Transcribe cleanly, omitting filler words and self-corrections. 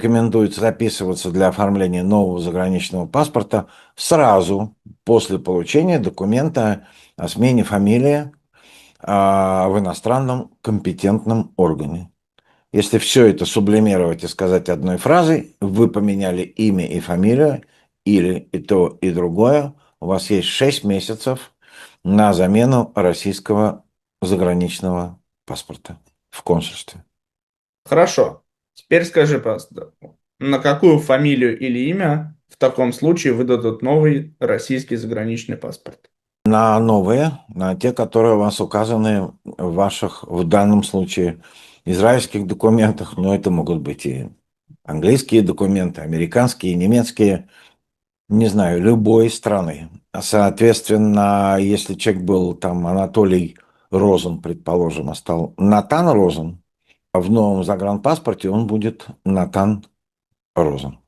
Рекомендуется записываться для оформления нового заграничного паспорта сразу после получения документа о смене фамилии в иностранном компетентном органе. Если все это сублимировать и сказать одной фразой, вы поменяли имя и фамилию, или и то, и другое, у вас есть 6 месяцев на замену российского заграничного паспорта в консульстве. Хорошо. Теперь скажи, пожалуйста, на какую фамилию или имя в таком случае выдадут новый российский заграничный паспорт? На новые, на те, которые у вас указаны в ваших, в данном случае, израильских документах, но это могут быть и английские документы, американские, немецкие, не знаю, любой страны. Соответственно, если человек был там Анатолий Розен, предположим, а стал Натан Розен, в новом загранпаспорте он будет Натан Розен.